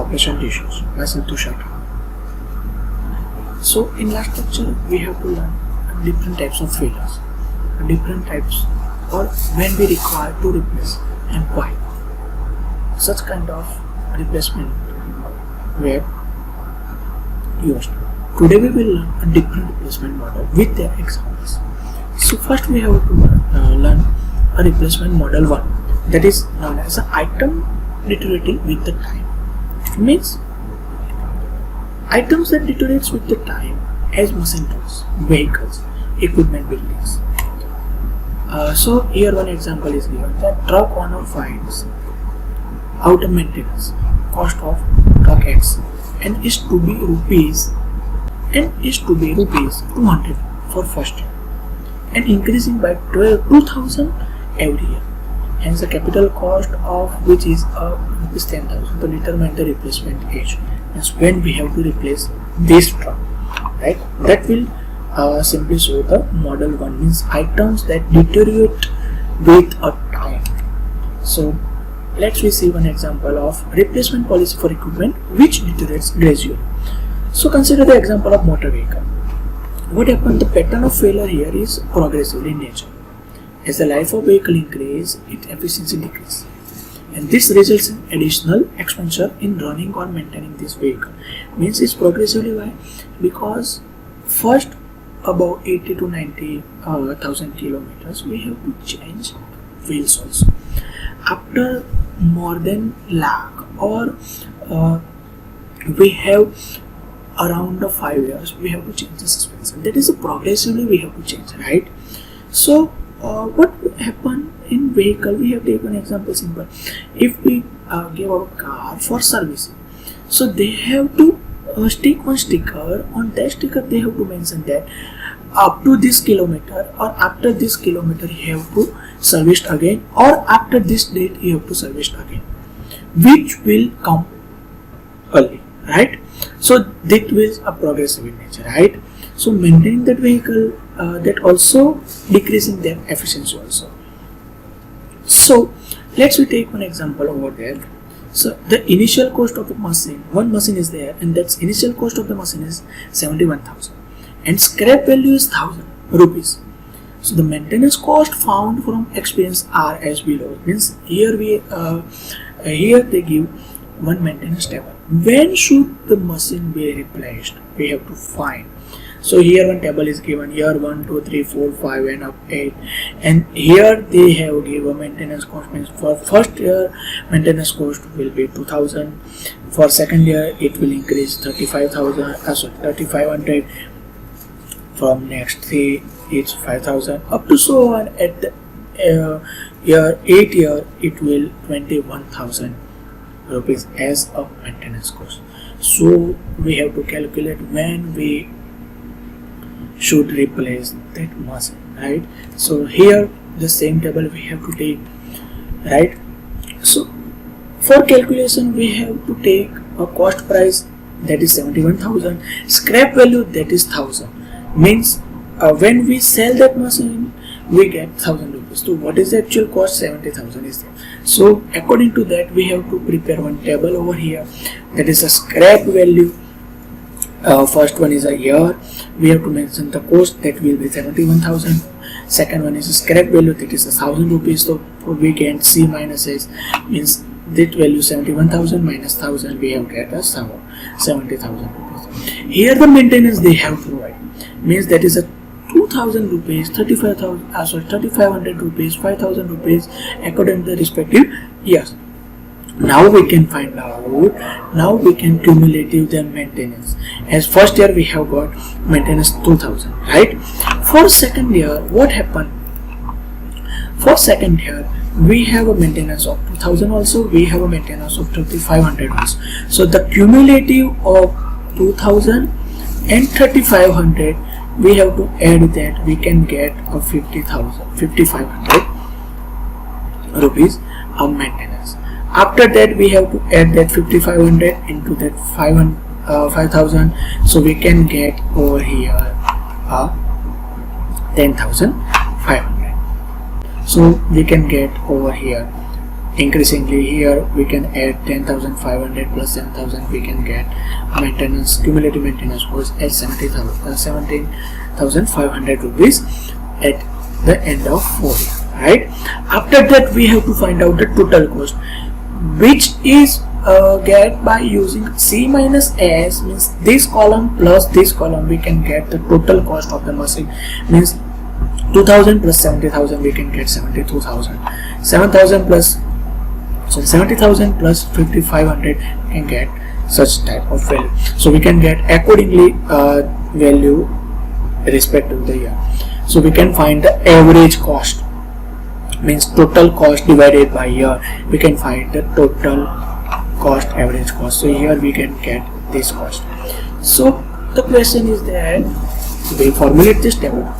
operation issues. Machine to shut down. So in last lecture we have to learn different types of failures, different types, or when we require to replace and why. Such kind of replacement were used. Today we will learn a different replacement model with their examples. So first we have to learn a replacement model 1, that is known as an item deteriorating with the time. It means items that deteriorates with the time as machine tools, vehicles, equipment, buildings. So here one example is given that truck owner finds out of maintenance cost of truck X and is to be rupees 200 for first year and increasing by 2,000 every year. Hence the capital cost of which is rupees 10,000 to determine the replacement age. Means when we have to replace this truck, right? That will simply show the model 1, means items that deteriorate with a time. So let's see one example of replacement policy for equipment which deteriorates gradually. So consider the example of motor vehicle. What happened? The pattern of failure here is progressively in nature. As the life of vehicle increases, its efficiency decreases, and this results in additional expenditure in running or maintaining this vehicle. Means it's progressively. Why? Because first about 80 to 90,000 kilometers we have to change wheels also. After more than lakh or we have around 5 years we have to change the suspension. That is progressively we have to change, right? So what happen in vehicle? We have taken example simple. If we give our car for servicing, so they have to stick one sticker. On that sticker they have to mention that up to this kilometer or after this kilometer you have to service again, or after this date you have to service again, which will come early, right? So that will a progressive in nature, right? So maintaining that vehicle, that also decreasing their efficiency also. So let's take one example over there. So the initial cost of the machine, one machine is there, and that's initial cost of the machine is 71,000 and scrap value is 1,000 rupees. So the maintenance cost found from experience are as below. Means here we here they give one maintenance table. When should the machine be replaced? We have to find. So here one table is given, year 1, 2, 3, 4, 5 and up 8, and here they have given maintenance cost. Means for first year maintenance cost will be 2,000, for second year it will increase 3,500, from next 3 it's 5,000 up to so on. At the year 8 year it will 21,000 rupees as a maintenance cost. So we have to calculate when we should replace that machine, right? So here the same table we have to take, right? So for calculation we have to take a cost price, that is 71,000, scrap value, that is 1,000. Means when we sell that machine we get 1,000 rupees. So what is the actual cost? 70,000 is there. So according to that we have to prepare one table over here, that is a scrap value. First one is a year, we have to mention the cost, that will be 71,000. Second one is a scrap value, that is 1,000 rupees. So we can C minus S, means that value 71,000 minus 1,000 we have get a 70,000 rupees. Here the maintenance they have to provide, means that is a 2,000 rupees, 3,500 rupees, 5,000 rupees according to the respective years. Now we can find out, now we can cumulative the maintenance. As first year we have got maintenance 2,000, right? For second year what happened? For second year we have a maintenance of 2,000 also, we have a maintenance of 3,500 also. So the cumulative of 2,000 and 3,500 we have to add that, we can get a 5,500 rupees of maintenance. After that we have to add that 5,500 into that 5,000, so we can get over here 10,500. So we can get over here increasingly here we can add 10,500 plus 7,000, we can get maintenance, cumulative maintenance cost at 17,500 rupees at the end of 4 years, right? After that we have to find out the total cost, which is get by using C minus S, means this column plus this column, we can get the total cost of the machine, means 2,000 plus 70,000, we can get 72,000, 7,000 plus 70,000 plus 5,500 can get such type of value. So we can get accordingly value respect to the year. So we can find the average cost, means total cost divided by year, we can find the total cost, average cost. So here we can get this cost. So the question is that we formulate this table,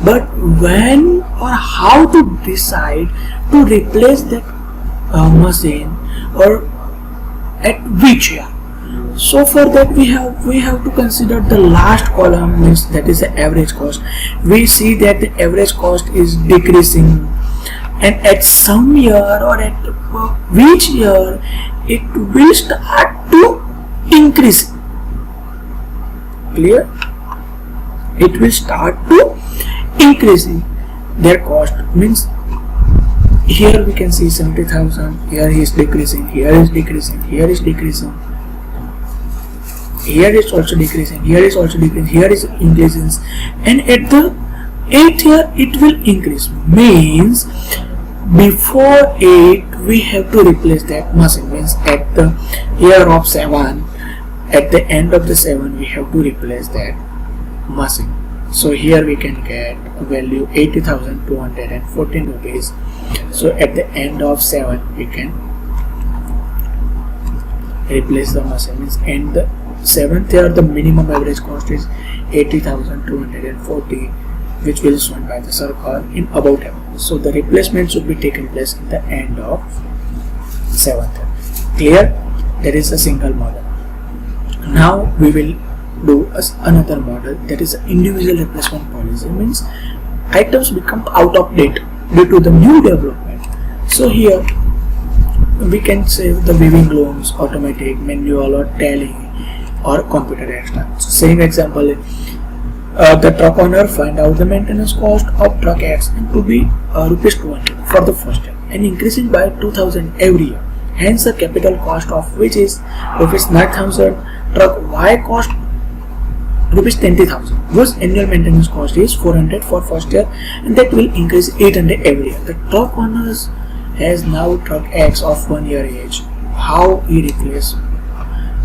but when or how to decide to replace that machine, or at which year? So for that we have to consider the last column, means that is the average cost. We see that the average cost is decreasing, and at some year or at which year it will start to increase. Clear? It will start to increasing their cost, means here we can see 70,000, here is decreasing, here is decreasing, here is decreasing, here is also decreasing, here is also decreasing, here is increasing, and at the 8th year it will increase, means before 8 we have to replace that machine, means at the year of 7, at the end of the 7 we have to replace that machine. So here we can get a value 80,214 rupees. So at the end of 7 we can replace the machine, means in the 7th year the minimum average cost is 80,240, which will shown by the circle in about table. So the replacement should be taken place at the end of 7th year. Clear? There is a single model. Now we will do another model, that is individual replacement policy, means items become out of date due to the new development. So here we can save the weaving looms, automatic, manual or tally or computer extra. So same example, the truck owner find out the maintenance cost of truck X to be rupees 200 for the first year and increasing by 2,000 every year. Hence the capital cost of which is rupees 9,000, truck Y cost rupees 20,000, whose annual maintenance cost is 400 for first year, and that will increase 800 every year. The truck owners has now truck X of 1 year age. How he replace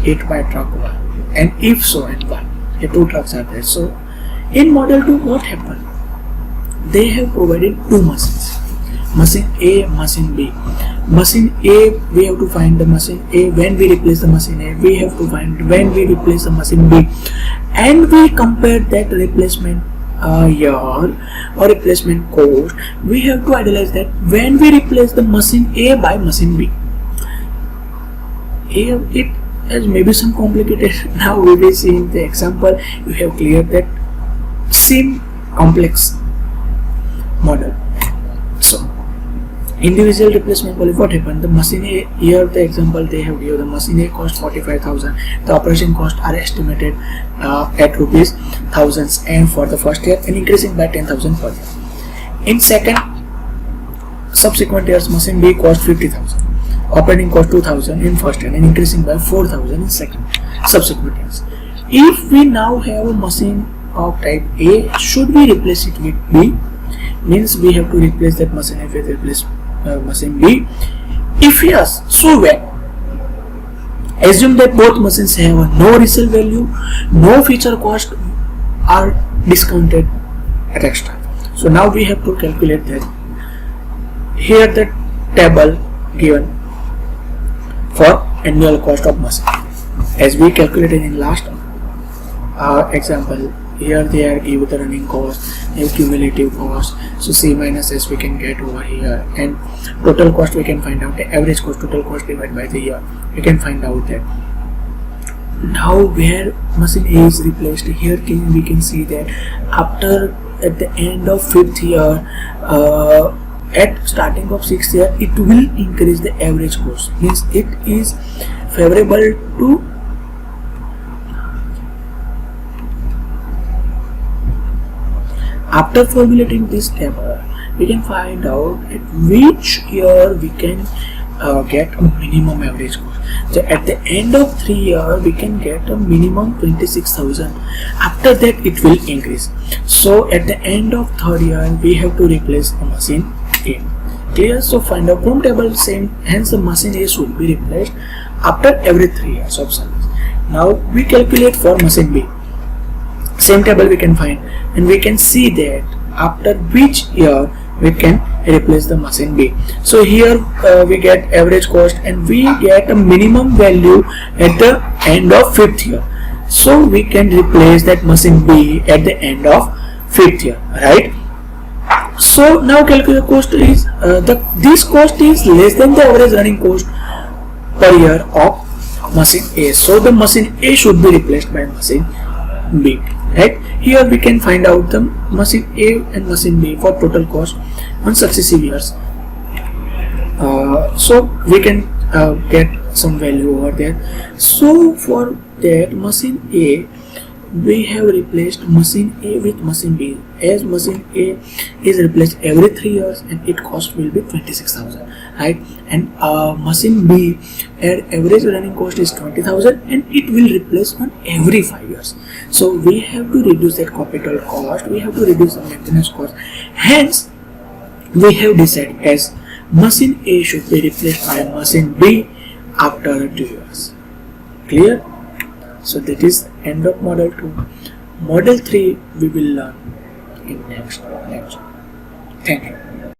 it by truck Y, and if so and why? The two trucks are there. So in model 2 what happened? They have provided two machines, machine A, machine B. Machine A, we have to find the machine A. When we replace the machine A, we have to find when we replace the machine B, and we compare that replacement year or replacement cost. We have to idealize that when we replace the machine A by machine B. Here it has maybe some complicated. Now we will see in the example you have cleared that same complex model. So individual replacement policy, what happened? The machine A, here the example they have given, the machine A cost 45,000, the operation cost are estimated at rupees thousands and for the first year and increasing by 10,000 per year. In second subsequent years, machine B cost 50,000, operating cost 2,000 in first year and increasing by 4,000 in second subsequent years. If we now have a machine of type A, should we replace it with B? Means we have to replace that machine A with machine B. If yes, so when? Assume that both machines have no resale value, no feature cost are discounted at extra. So now we have to calculate that. Here the table given for annual cost of machine, as we calculated in last example. Here they are given the running cost, the cumulative cost. So C minus S we can get over here, and total cost we can find out, the average cost, total cost divided by the year. We can find out that. Now where machine A is replaced, here we can see that after at the end of 5th year, at starting of 6th year it will increase the average cost, means it is favorable to after formulating this table we can find out at which year we can get a minimum average cost. So at the end of 3 years we can get a minimum 26,000. After that it will increase. So at the end of 3rd year we have to replace the machine A. Clear? So find out from table same, hence the machine A should be replaced after every 3 years of service. Now we calculate for machine B. Same table we can find and we can see that after which year we can replace the machine B. So here we get average cost and we get a minimum value at the end of 5th year. So we can replace that machine B at the end of 5th year, right? So now calculate cost is this cost is less than the average running cost per year of machine A. So the machine A should be replaced by machine B. Right, here we can find out the machine A and machine B for total cost on successive years. So we can get some value over there. So for that machine A we have replaced machine A with machine B, as machine A is replaced every 3 years and its cost will be 26,000, right? And machine B at average running cost is 20,000 and it will replace on every 5 years. So we have to reduce that capital cost, we have to reduce the maintenance cost. Hence we have decided as machine A should be replaced by machine B after 2 years. Clear? So that is end of model 2. Model 3 we will learn in next lecture. Thank you.